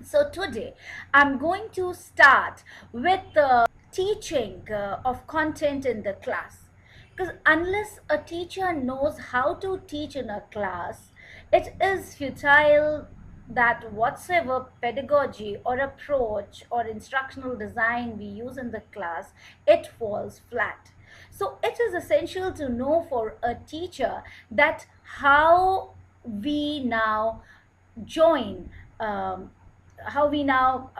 So today I'm going to start with teaching of content in the class. Because unless a teacher knows how to teach in a class, it is futile that whatsoever pedagogy or approach or instructional design we use in the class, it falls flat. So it is essential to know for a teacher that how we now join how we now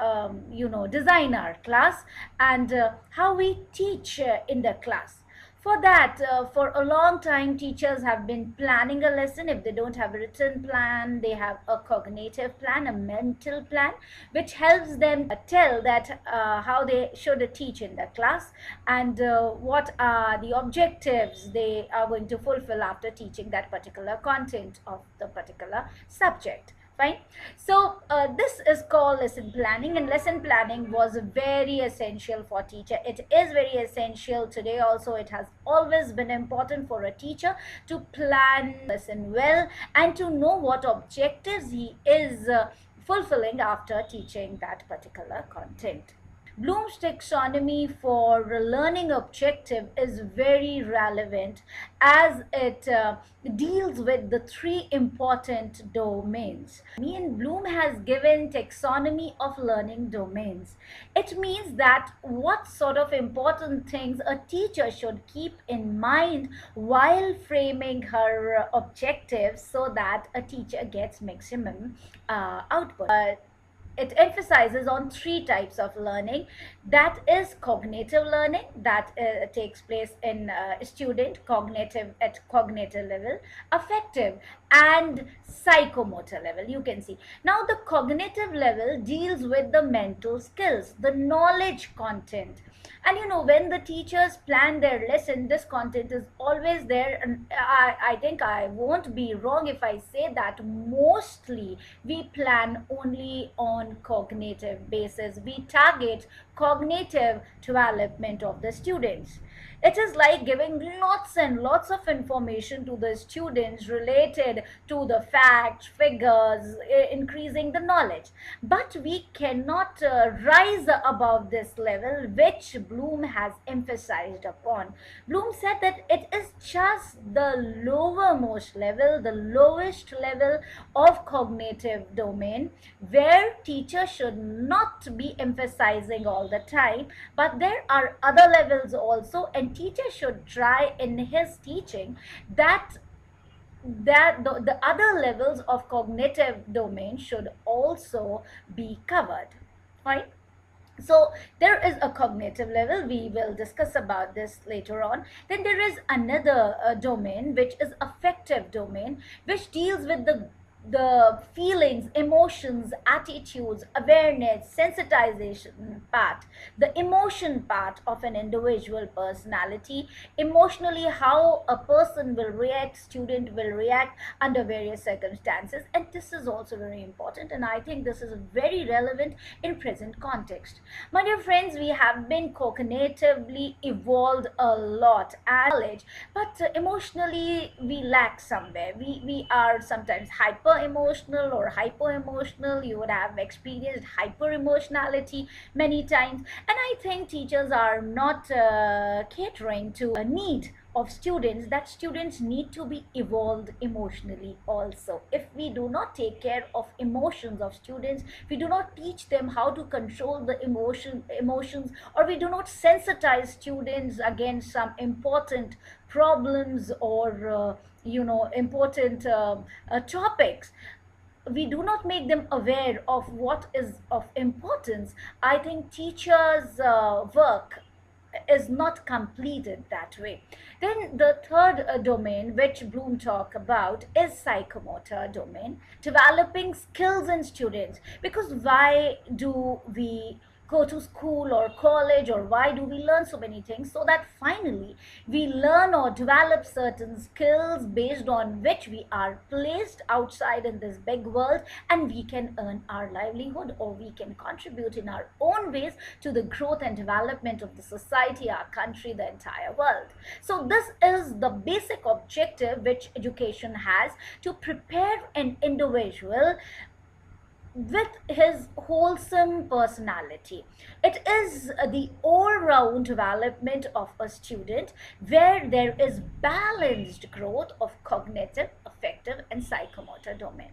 design our class and how we teach in the class. For that, for a long time teachers have been planning a lesson. If they don't have a written plan, they have a cognitive plan, a mental plan, which helps them tell that how they should teach in the class and what are the objectives they are going to fulfill after teaching that particular content of the particular subject. Fine. So this is called lesson planning, and lesson planning was very essential for teacher. It is very essential today also. It has always been important for a teacher to plan lesson well and to know what objectives he is fulfilling after teaching that particular content. Bloom's taxonomy for learning objective is very relevant as it deals with the three important domains. And Bloom has given taxonomy of learning domains. It means that what sort of important things a teacher should keep in mind while framing her objectives so that a teacher gets maximum output. It emphasizes on three types of learning. That is cognitive learning, that takes place in student cognitive at cognitive level, affective and psychomotor level. You can see now the cognitive level deals with the mental skills, the knowledge content. And when the teachers plan their lesson, this content is always there, and I think I won't be wrong if I say that mostly we plan only on cognitive basis. We target cognitive development of the students. It is like giving lots and lots of information to the students related to the facts, figures, increasing the knowledge. But we cannot rise above this level, which Bloom has emphasized upon. Bloom said that it is just the lowermost level, the lowest level of cognitive domain, where teachers should not be emphasizing all the time, but there are other levels also, and teacher should try in his teaching that the other levels of cognitive domain should also be covered, right? So there is a cognitive level. We will discuss about this later on. Then there is another domain, which is affective domain, which deals with the feelings, emotions, attitudes, awareness, sensitization part, the emotion part of an individual personality, emotionally how a person will react, student will react under various circumstances. And this is also very important, and I think this is very relevant in present context. My dear friends, we have been cognitively evolved a lot as knowledge, but emotionally we lack somewhere. We are sometimes hyper emotional or hypo emotional. You would have experienced hyper emotionality many times, and I think teachers are not catering to a need of students, that students need to be evolved emotionally also. If we do not take care of emotions of students, we do not teach them how to control the emotions, or we do not sensitize students against some important problems or important topics, we do not make them aware of what is of importance, I think teachers work is not completed that way. Then the third domain which Bloom talk about is psychomotor domain, developing skills in students. Because why do we go to school or college, or why do we learn so many things? So that finally we learn or develop certain skills based on which we are placed outside in this big world, and we can earn our livelihood, or we can contribute in our own ways to the growth and development of the society, our country, the entire world. So this is the basic objective which education has, to prepare an individual with his wholesome personality. It is the all-round development of a student where there is balanced growth of cognitive, affective, and psychomotor domain.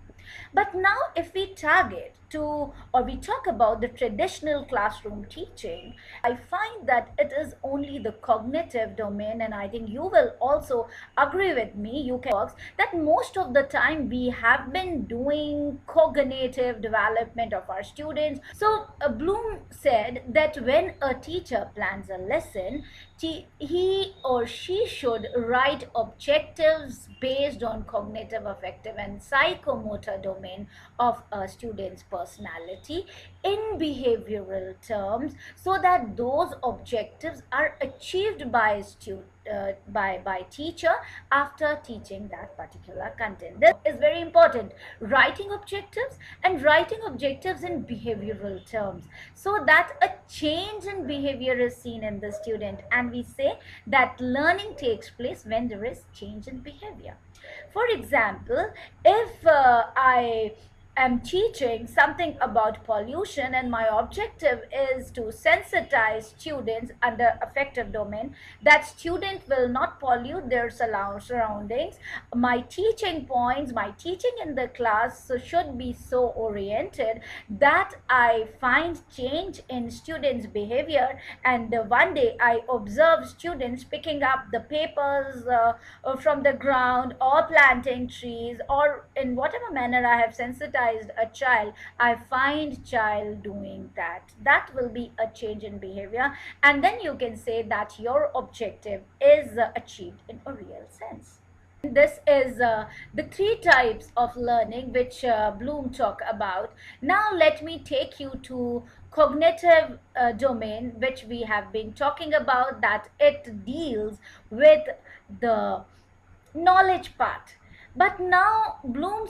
But now if we target to, or we talk about the traditional classroom teaching, I find that it is only the cognitive domain, and I think you will also agree with me, you can that most of the time we have been doing cognitive development of our students. So Bloom said that when a teacher plans a lesson, he or she should write objectives based on cognitive, affective, and psychomotor domain of a student's personality in behavioral terms, so that those objectives are achieved by by teacher after teaching that particular content. This is very important, writing objectives and writing objectives in behavioral terms, so that a change in behavior is seen in the student, and we say that learning takes place when there is change in behavior. For example, if I am teaching something about pollution and my objective is to sensitize students under affective domain that student will not pollute their surroundings, my teaching points, my teaching in the class should be so oriented that I find change in students behavior, and one day I observe students picking up the papers from the ground or planting trees, or in whatever manner I have sensitized a child, I find child doing that. That will be a change in behavior, and then you can say that your objective is achieved in a real sense. This is the three types of learning which Bloom talk about. Now let me take you to cognitive domain, which we have been talking about, that it deals with the knowledge part. But now Bloom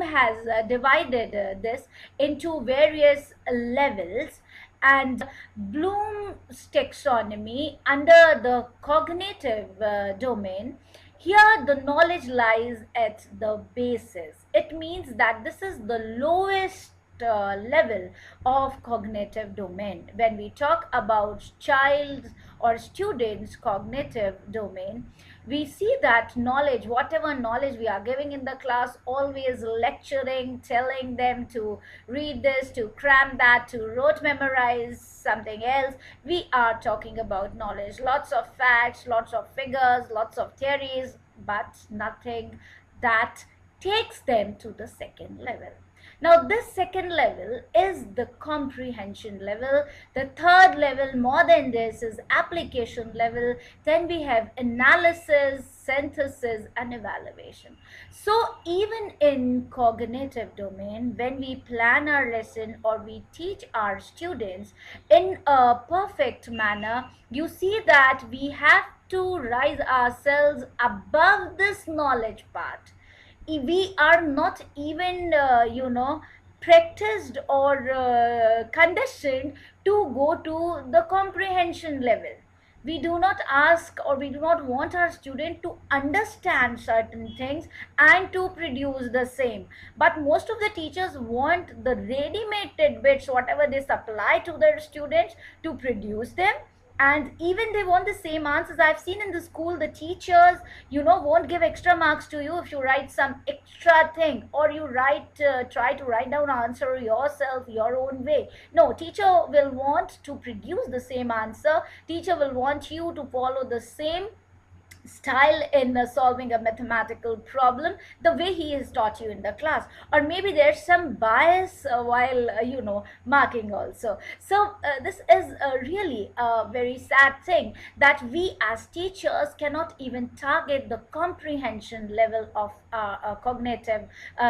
has divided this into various levels, and Bloom's taxonomy under the cognitive domain, here the knowledge lies at the basis. It means that this is the lowest level of cognitive domain. When we talk about child's or students' cognitive domain, we see that knowledge, whatever knowledge we are giving in the class, always lecturing, telling them to read this, to cram that, to rote memorize something else, we are talking about knowledge. Lots of facts, lots of figures, lots of theories, but nothing that takes them to the second level. Now this second level is the comprehension level. The third level, more than this, is application level. Then we have analysis, synthesis, and evaluation. So even in cognitive domain, when we plan our lesson or we teach our students in a perfect manner, you see that we have to rise ourselves above this knowledge part. We are not even practiced or conditioned to go to the comprehension level. We do not ask, or we do not want our student to understand certain things and to produce the same, but most of the teachers want the ready-made tidbits, whatever they supply to their students, to produce them, and even they want the same answers. I've seen in the school the teachers won't give extra marks to you if you write some extra thing, or you try to write down answer yourself your own way. No, teacher will want to produce the same answer. Teacher will want you to follow the same style in solving a mathematical problem the way he has taught you in the class, or maybe there's some bias while marking also. So this is really a very sad thing that we as teachers cannot even target the comprehension level of cognitive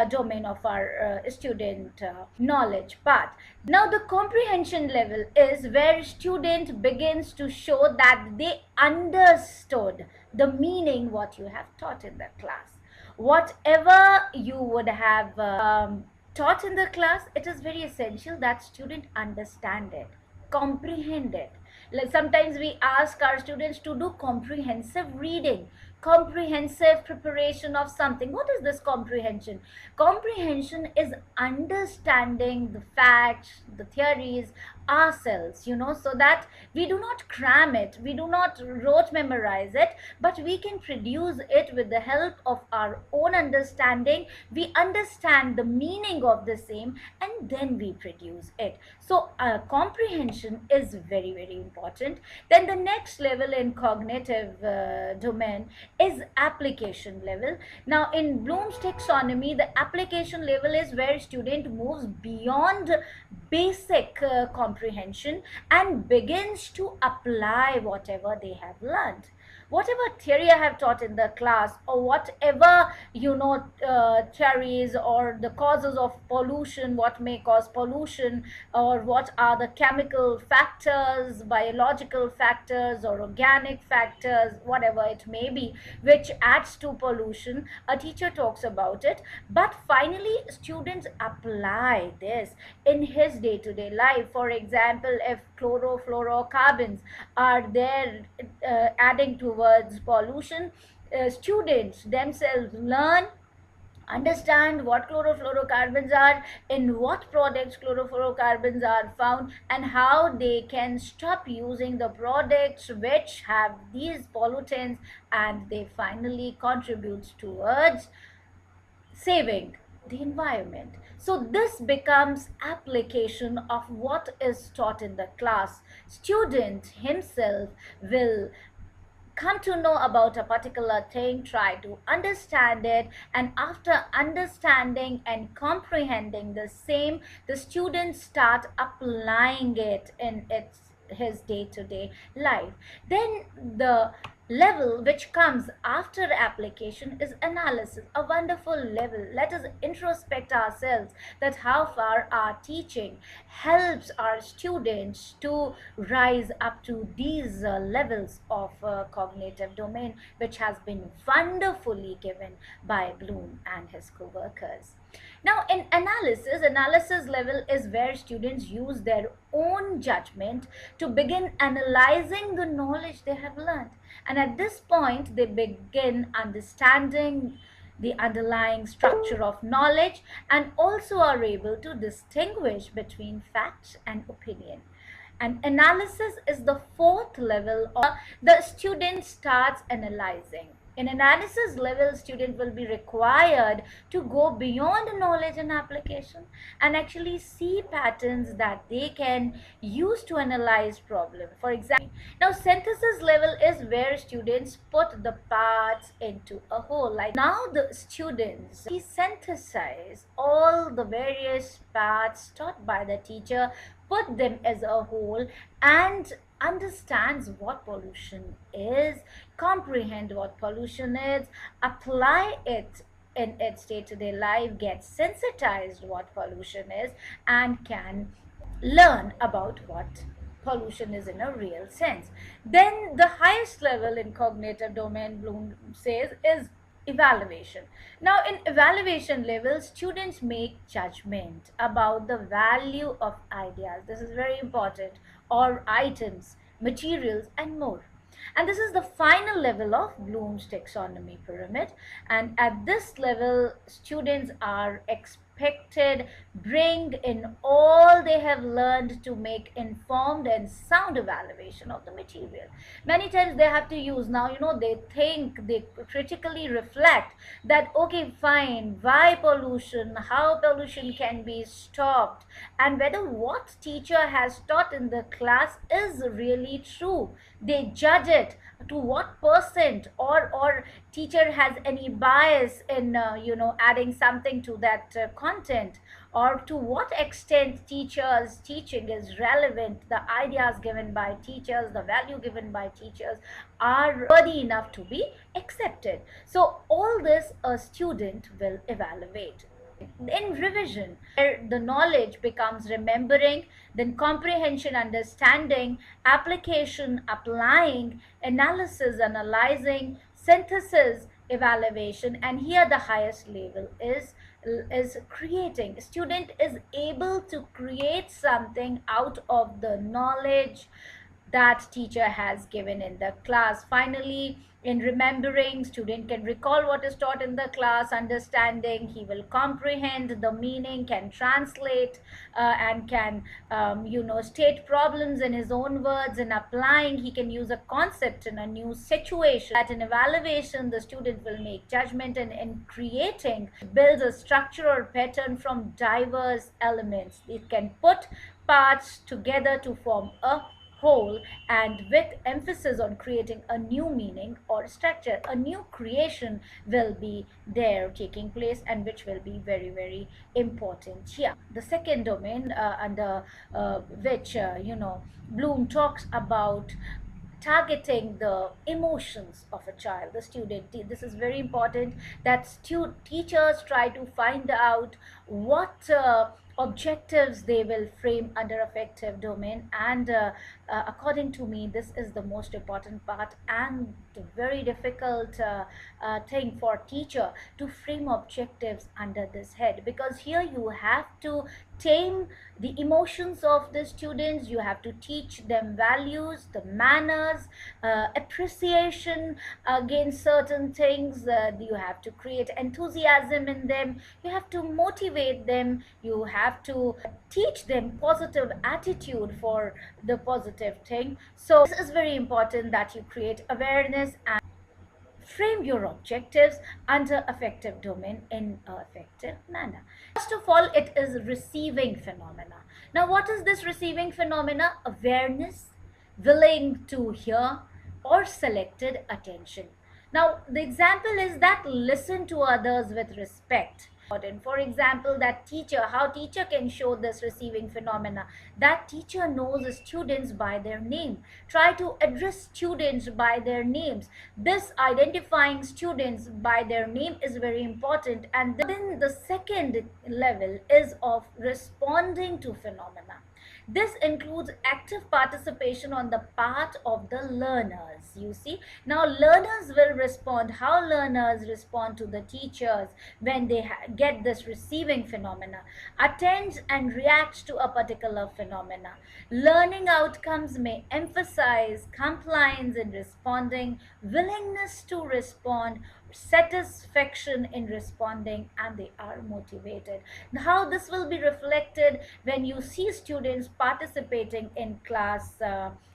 domain of our student knowledge part. Now the comprehension level is where student begins to show that they understood the meaning what you have taught in the class. Whatever you would have taught in the class, it is very essential that student understand it, comprehend it, Like sometimes we ask our students to do comprehensive reading, comprehensive preparation of something. What is this comprehension? Comprehension is understanding the facts, the theories ourselves, so that we do not cram it, we do not rote memorize it, but we can produce it with the help of our own understanding. We understand the meaning of the same, and then we produce it. So comprehension is very, very important. Then the next level in cognitive domain is application level. Now in Bloom's taxonomy, the application level is where student moves beyond basic comprehension and begins to apply whatever they have learned. Whatever theory I have taught in the class, or whatever theories or the causes of pollution, what may cause pollution, or what are the chemical factors, biological factors, or organic factors, whatever it may be, which adds to pollution, a teacher talks about it. But finally students apply this in his day-to-day life. For example, if chlorofluorocarbons are there adding towards pollution, students themselves learn, understand what chlorofluorocarbons are, in what products chlorofluorocarbons are found, and how they can stop using the products which have these pollutants, and they finally contribute towards saving the environment. So this becomes application of what is taught in the class. Student himself will come to know about a particular thing, try to understand it, and after understanding and comprehending the same, the students start applying it in his day-to-day life. Then the level which comes after application is analysis, a wonderful level. Let us introspect ourselves, that how far our teaching helps our students to rise up to these levels of cognitive domain, which has been wonderfully given by Bloom and his co-workers. Now in analysis level is where students use their own judgment to begin analyzing the knowledge they have learned, and at this point they begin understanding the underlying structure of knowledge, and also are able to distinguish between fact and opinion. And analysis is the fourth level of the student starts analyzing. In analysis level, student will be required to go beyond knowledge and application, and actually see patterns that they can use to analyze problem. For example, now synthesis level is where students put the parts into a whole. Like now the students synthesize all the various parts taught by the teacher, put them as a whole, and understands what pollution is, comprehend what pollution is, apply it in its day-to-day life, get sensitized what pollution is, and can learn about what pollution is in a real sense. Then the highest level in cognitive domain, Bloom says, is evaluation. Now in evaluation level, students make judgment about the value of ideas, this is very important, or items, materials, and more. And this is the final level of Bloom's taxonomy pyramid, and at this level students are expected bring in all they have learned to make informed and sound evaluation of the material. Many times they have to use, now they think, they critically reflect that okay fine, why pollution, how pollution can be stopped, and whether what teacher has taught in the class is really true. They judge it to what percent, or teacher has any bias in adding something to that content, or to what extent teachers teaching is relevant, the ideas given by teachers, the value given by teachers are worthy enough to be accepted. So all this a student will evaluate. In revision, where the knowledge becomes remembering, then comprehension, understanding, application, applying, analysis, analyzing, synthesis, evaluation, and here the highest level is creating. Student is able to create something out of the knowledge that teacher has given in the class. Finally, in remembering, student can recall what is taught in the class. Understanding, he will comprehend the meaning, can translate, and can state problems in his own words. In applying, he can use a concept in a new situation. That in evaluation, the student will make judgment, and in creating, builds a structure or pattern from diverse elements. It can put parts together to form a whole, and with emphasis on creating a new meaning or structure. A new creation will be there taking place, and which will be very, very important here. The second domain, under which Bloom talks about targeting the emotions of a child, the student. This is very important, that teachers try to find out what objectives they will frame under affective domain. And according to me, this is the most important part, and the very difficult thing for teacher to frame objectives under this head, because here you have to tame the emotions of the students. You have to teach them values, the manners, appreciation against certain things. You have to create enthusiasm in them. You have to motivate them. You have to teach them positive attitude for the positive thing. So this is very important, that you create awareness and frame your objectives under affective domain in an effective manner. First of all, it is receiving phenomena. Now, what is this receiving phenomena? Awareness, willing to hear, or selected attention. Now, the example is that listen to others with respect. For example, that teacher, how teacher can show this receiving phenomena, that teacher knows students by their name, try to address students by their names. This identifying students by their name is very important. And then the second level is of responding to phenomena. This includes active participation on the part of the learners. You see, now learners will respond. How learners respond to the teachers when they get this receiving phenomena? Attends and reacts to a particular phenomena. Learning outcomes may emphasize compliance in responding, willingness to respond, satisfaction in responding, and they are motivated. How this will be reflected when you see students participating in class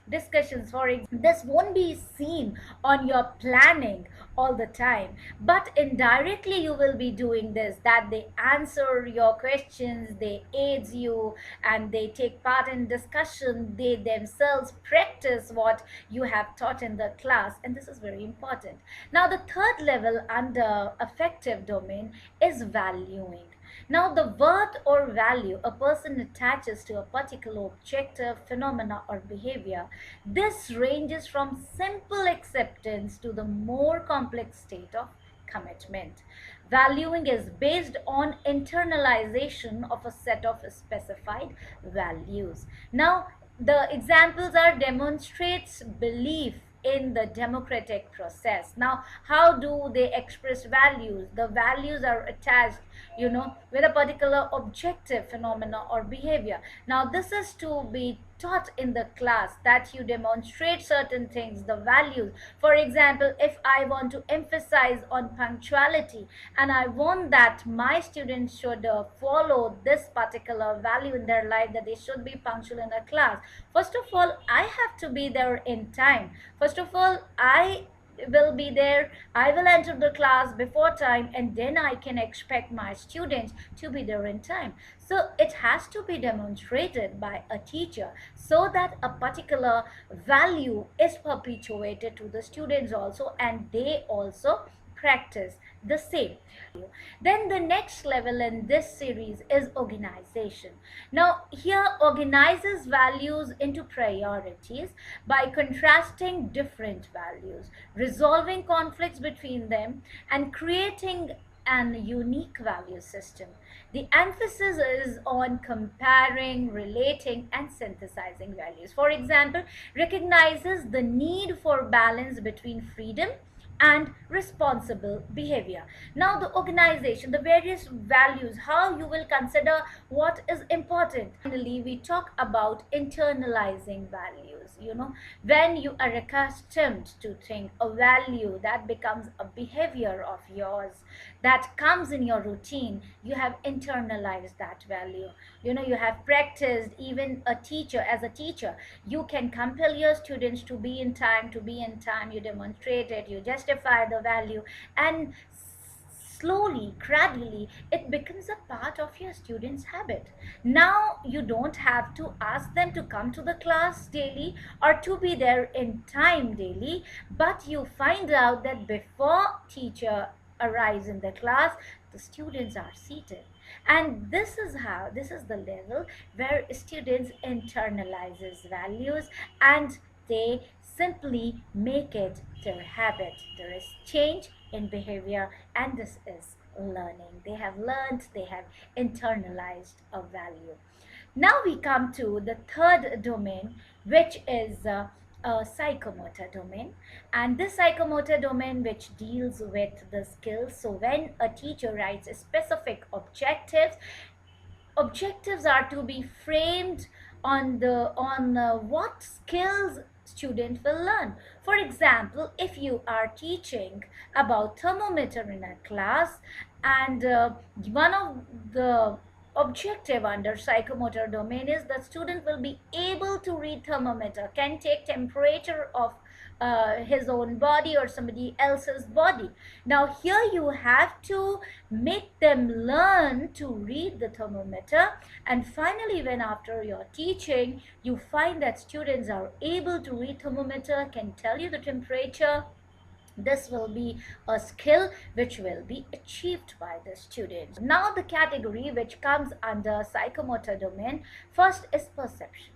discussions. For example, this won't be seen on your planning all the time, but indirectly you will be doing this, that they answer your questions, they aid you, and they take part in discussion. They themselves practice what you have taught in the class, and this is very important. Now, the third level under affective domain is valuing. Now, the worth or value a person attaches to a particular objective, phenomena, or behavior, this ranges from simple acceptance to the more complex state of commitment. Valuing is based on internalization of a set of specified values. Now, the examples are demonstrates belief in the democratic process. Now, how do they express values? The values are attached, with a particular objective, phenomena, or behavior. Now, this is to be taught in the class, that you demonstrate certain things, the values. For example, if I want to emphasize on punctuality, and I want that my students should follow this particular value in their life, that they should be punctual in a class. First of all, I have to be there in time. First of all, I will be there, I will enter the class before time, and then I can expect my students to be there in time. So it has to be demonstrated by a teacher, so that a particular value is perpetuated to the students also, and they also practice the same. Then the next level in this series is organization. Now, here organizes values into priorities by contrasting different values, resolving conflicts between them, and creating an unique value system. The emphasis is on comparing, relating, and synthesizing values. For example, recognizes the need for balance between freedom, and responsible behavior. Now, the organization, the various values, how you will consider what is important. Finally, we talk about internalizing values. When you are accustomed to think a value, that becomes a behavior of yours that comes in your routine. You have internalized that value. You have practiced. Even a teacher, as a teacher, you can compel your students to be in time, you demonstrate it, you justify the value, and slowly, gradually, it becomes a part of your students' habit. Now you don't have to ask them to come to the class daily or to be there in time daily, but you find out that before teacher arrives in the class, the students are seated. And this is the level where students internalizes values, and they simply make it their habit. There is change in behavior, and this is learning. They have learned, they have internalized a value. Now we come to the third domain, which is a psychomotor domain. And this psychomotor domain, which deals with the skills. So when a teacher writes specific objectives are to be framed on what skills student will learn. For example, if you are teaching about thermometer in a class, and one of the objective under psychomotor domain is the student will be able to read thermometer, can take temperature of his own body or somebody else's body. Now here you have to make them learn to read the thermometer, and finally, when after your teaching you find that students are able to read thermometer, can tell you the temperature, this will be a skill which will be achieved by the students. Now the category which comes under psychomotor domain, first is perception.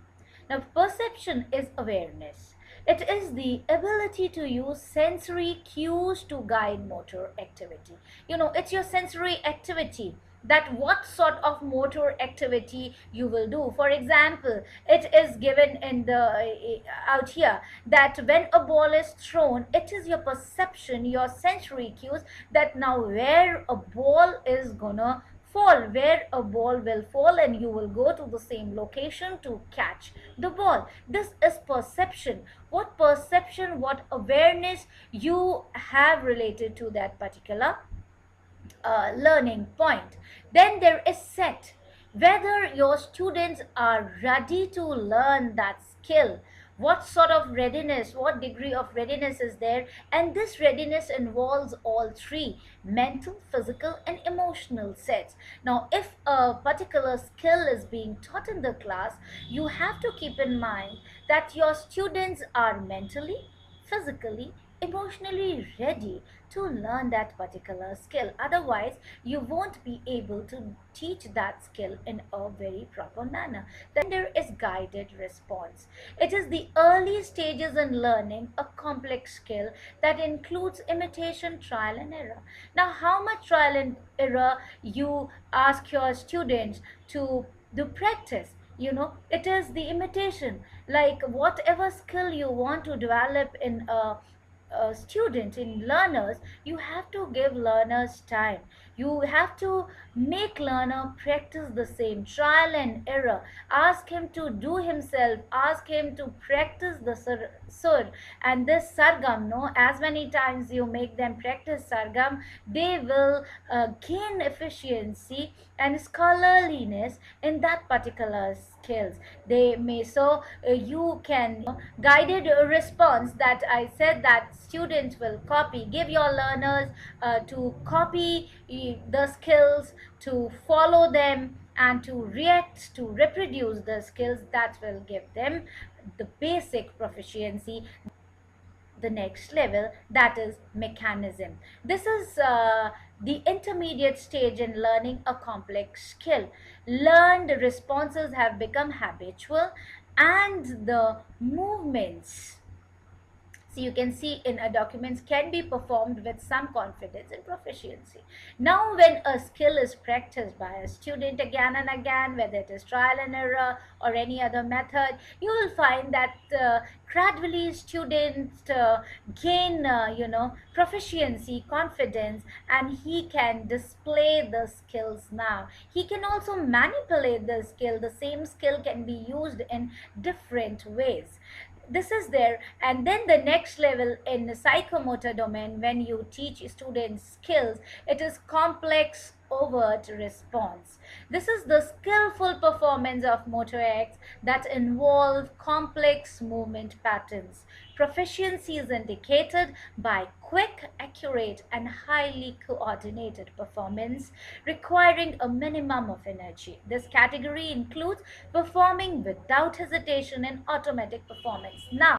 Now perception is awareness. It is the ability to use sensory cues to guide motor activity. It's your sensory activity, that what sort of motor activity you will do. For example, it is given in the out here that when a ball is thrown, it is your perception, your sensory cues, that now where a ball is gonna fall, where a ball will fall, and you will go to the same location to catch the ball. This is perception. What perception, what awareness you have related to that particular learning point. Then there is set, whether your students are ready to learn that skill, what sort of readiness, what degree of readiness is there. And this readiness involves all three: mental, physical, and emotional sets. Now if a particular skill is being taught in the class, you have to keep in mind that your students are mentally, physically, emotionally ready to learn that particular skill. Otherwise, you won't be able to teach that skill in a very proper manner. Then there is guided response. It is the early stages in learning a complex skill that includes imitation, trial, and error. Now, how much trial and error you ask your students to do practice? It is the imitation, like whatever skill you want to develop in a student, in learners, you have to give learners time. You have to make learner practice the same, trial and error. Ask him to do himself, ask him to practice the sur, and this sargam, no, as many times you make them practice sargam, they will gain efficiency and scholarliness in that particular skills. They may, so you can guided response, that I said that students will copy, give your learners to copy the skills, to follow them, and to react, to reproduce the skills, that will give them the basic proficiency. The next level, that is mechanism. This is the intermediate stage in learning a complex skill. Learned responses have become habitual, and the movements So you can see in a documents can be performed with some confidence and proficiency. Now when a skill is practiced by a student again and again, whether it is trial and error or any other method, you will find that gradually students gain proficiency, confidence, and he can display the skills. Now he can also manipulate the skill. The same skill can be used in different ways. This is there. And then the next level in the psychomotor domain, when you teach students skills, it is complex overt response. This is the skillful performance of motor acts that involve complex movement patterns. Proficiency is indicated by quick, accurate, and highly coordinated performance requiring a minimum of energy. This category includes performing without hesitation and automatic performance. Now,